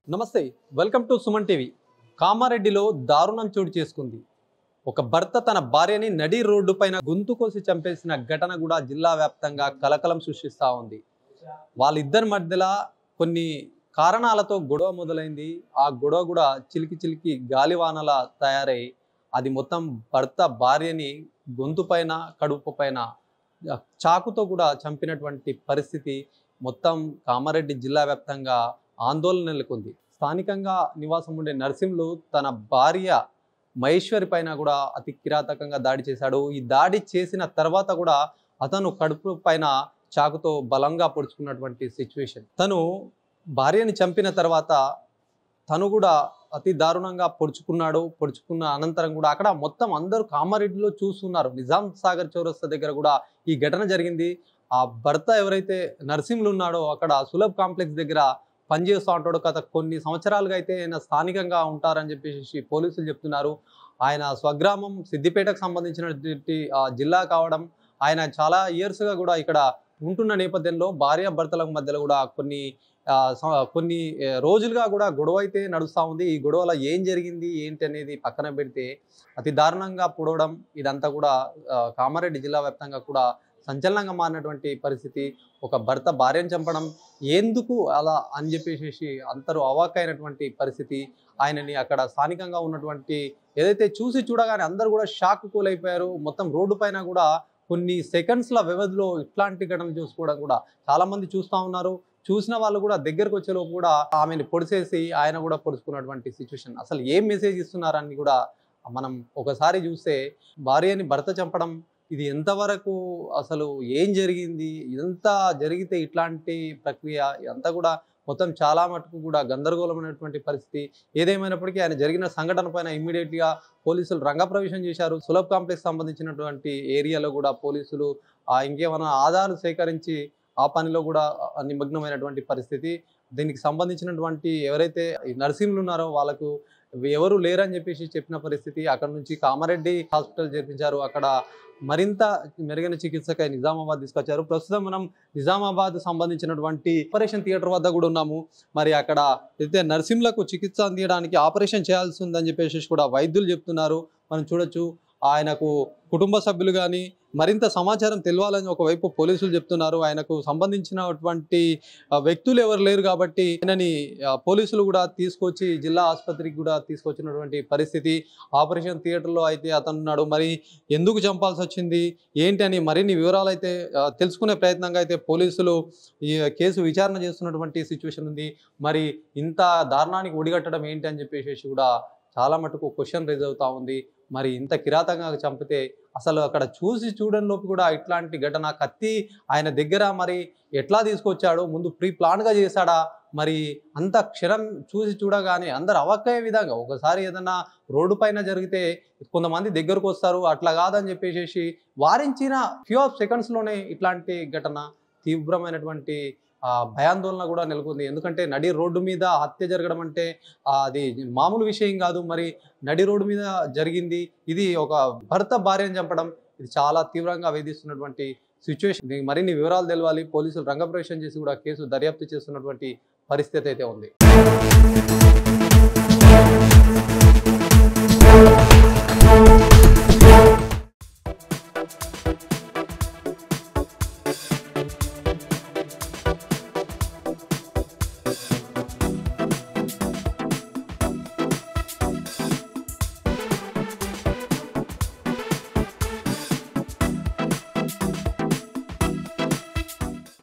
నమస్తే welcome to Suman TV. కామారెడ్డిలో దారుణం చోటు చేసుకుంది. ఒక భర్త తన భార్యని నడి రోడ్డు పైన గొంతు కోసి చంపేసిన ఘటన కూడా జిల్లా వ్యాప్తంగా కలకలం సృష్టిస్తూ ఉంది. వాళ్ళిద్దరి మధ్యలో కొన్ని కారణాలతో గొడవ మొదలైంది. ఆ గొడవ కూడా చిలికి చిలికి గాలివానలా తయారై అది మొత్తం భర్త భార్యని గొంతు పైన కడుపు పైన చాకుతో కూడా చంపినటువంటి పరిస్థితి మొత్తం కామారెడ్డి జిల్లా వ్యాప్తంగా ఆందోళన నెలకొంది. స్థానికంగా నివాసం ఉండే నర్సింహులు తన భార్య మహేశ్వరి పైన కూడా అతి కిరాతకంగా దాడి చేశాడు. ఈ దాడి చేసిన తర్వాత కూడా అతను కడుపు పైన చాకుతో బలంగా పొడుచుకున్నటువంటి సిచ్యువేషన్. తను భార్యని చంపిన తర్వాత తను కూడా అతి దారుణంగా పొడుచుకున్న అనంతరం కూడా అక్కడ మొత్తం అందరూ కామారెడ్డిలో చూస్తున్నారు. నిజాం సాగర్ చౌరస్తా దగ్గర కూడా ఈ ఘటన జరిగింది. ఆ భర్త ఎవరైతే నర్సింహులు ఉన్నాడో అక్కడ సులభ్ కాంప్లెక్స్ దగ్గర పనిచేస్తూ ఉంటాడు. గత కొన్ని సంవత్సరాలుగా అయితే ఆయన స్థానికంగా ఉంటారని చెప్పేసి పోలీసులు చెప్తున్నారు. ఆయన స్వగ్రామం సిద్దిపేటకు సంబంధించినటువంటి జిల్లా కావడం, ఆయన చాలా ఇయర్స్గా కూడా ఇక్కడ ఉంటున్న నేపథ్యంలో భార్య భర్తల మధ్యలో కూడా కొన్ని రోజులుగా కూడా గొడవ అయితే నడుస్తూ ఉంది. ఈ గొడవలో ఏం జరిగింది ఏంటి అనేది పక్కన పెడితే అతి దారుణంగా పొడవడం ఇదంతా కూడా కామారెడ్డి జిల్లా వ్యాప్తంగా కూడా సంచలనంగా మారినటువంటి పరిస్థితి. ఒక భర్త భార్యను చంపడం ఎందుకు అలా అని చెప్పేసి అందరూ అవాక్కైనటువంటి పరిస్థితి. ఆయనని అక్కడ స్థానికంగా ఉన్నటువంటి ఏదైతే చూడగానే అందరూ కూడా షాక్ కూలైపోయారు. మొత్తం రోడ్డు పైన కూడా కొన్ని సెకండ్స్ల వ్యవధిలో ఇట్లాంటి ఘటనలు చూసుకోవడం కూడా చాలామంది చూస్తూ ఉన్నారు. చూసిన వాళ్ళు కూడా దగ్గరకు వచ్చేలోపు కూడా ఆమెను పొడిసేసి ఆయన కూడా పొడుచుకున్నటువంటి సిచ్యువేషన్. అసలు ఏం మెసేజ్ ఇస్తున్నారని కూడా మనం ఒకసారి చూస్తే భార్యని భర్త చంపడం ఇది ఎంతవరకు అసలు ఏం జరిగింది, ఇదంతా జరిగితే ఇట్లాంటి ప్రక్రియ ఇదంతా కూడా మొత్తం చాలా మటుకు కూడా గందరగోళమైనటువంటి పరిస్థితి. ఏదేమైనప్పటికీ ఆయన జరిగిన సంఘటన పైన ఇమ్మీడియట్గా పోలీసులు రంగప్రవేశం చేశారు. సులభ్ కాంప్లెక్స్ సంబంధించినటువంటి ఏరియాలో కూడా పోలీసులు ఇంకేమైనా ఆధారాలు సేకరించి ఆ పనిలో కూడా నిమగ్నమైనటువంటి పరిస్థితి. దీనికి సంబంధించినటువంటి ఎవరైతే నర్సింహులు ఉన్నారో వాళ్ళకు ఎవరు లేరని చెప్పేసి చెప్పిన పరిస్థితి. అక్కడ నుంచి కామారెడ్డి హాస్పిటల్ చేర్పించారు. అక్కడ మరింత మెరుగైన చికిత్సకై నిజామాబాద్ తీసుకొచ్చారు. ప్రస్తుతం మనం నిజామాబాద్ సంబంధించినటువంటి ఆపరేషన్ థియేటర్ వద్ద కూడా ఉన్నాము. మరి అక్కడ అయితే నర్సింహులకు చికిత్స అందించడానికి ఆపరేషన్ చేయాల్సి ఉందని చెప్పేసి కూడా వైద్యులు చెప్తున్నారు. మనం చూడొచ్చు. ఆయనకు కుటుంబ సభ్యులు కానీ మరింత సమాచారం తెలియాలని ఒకవైపు పోలీసులు చెప్తున్నారు. ఆయనకు సంబంధించినటువంటి వ్యక్తులు ఎవరు లేరు కాబట్టి ఆయనని పోలీసులు కూడా తీసుకొచ్చి జిల్లా ఆసుపత్రికి కూడా తీసుకొచ్చినటువంటి పరిస్థితి. ఆపరేషన్ థియేటర్లో అయితే అతను ఉన్నాడు. మరి ఎందుకు చంపాల్సి వచ్చింది ఏంటి అని మరిన్ని వివరాలు అయితే తెలుసుకునే ప్రయత్నంగా అయితే పోలీసులు ఈ కేసు విచారణ చేస్తున్నటువంటి సిచ్యువేషన్ ఉంది. మరి ఇంత దారుణానికి ఒడిగట్టడం ఏంటి అని చెప్పేసి కూడా చాలా మటుకు క్వశ్చన్ రేజ్ అవుతూ ఉంది. మరి ఇంత కిరాతంగా చంపితే అసలు అక్కడ చూడని లోపు కూడా ఇట్లాంటి ఘటన కత్తి ఆయన దగ్గర మరి ఎట్లా తీసుకొచ్చాడో ముందు ప్రీ ప్లాన్గా చేశాడా? మరి అంత క్షణం చూడగానే అందరు అవాక్కయ్యే విధంగా ఒకసారి ఏదన్నా రోడ్డు పైన జరిగితే కొంతమంది దగ్గరకు వస్తారు. అట్లా కాదని చెప్పేసి వారించిన ఫ్యూ ఆఫ్ సెకండ్స్లోనే ఇట్లాంటి ఘటన తీవ్రమైనటువంటి భయాందోళన కూడా నెలకొంది. ఎందుకంటే నడి రోడ్డు మీద హత్య జరగడం అంటే అది మామూలు విషయం కాదు. మరి నడి రోడ్డు మీద జరిగింది. ఇది ఒక భర్త భార్యను చంపడం ఇది చాలా తీవ్రంగా వేధిస్తున్నటువంటి సిచ్యువేషన్. దీనికి మరిన్ని వివరాలు తెలవాలి. పోలీసులు రంగప్రవేశం చేసి కూడా కేసు దర్యాప్తు చేస్తున్నటువంటి పరిస్థితి అయితే ఉంది.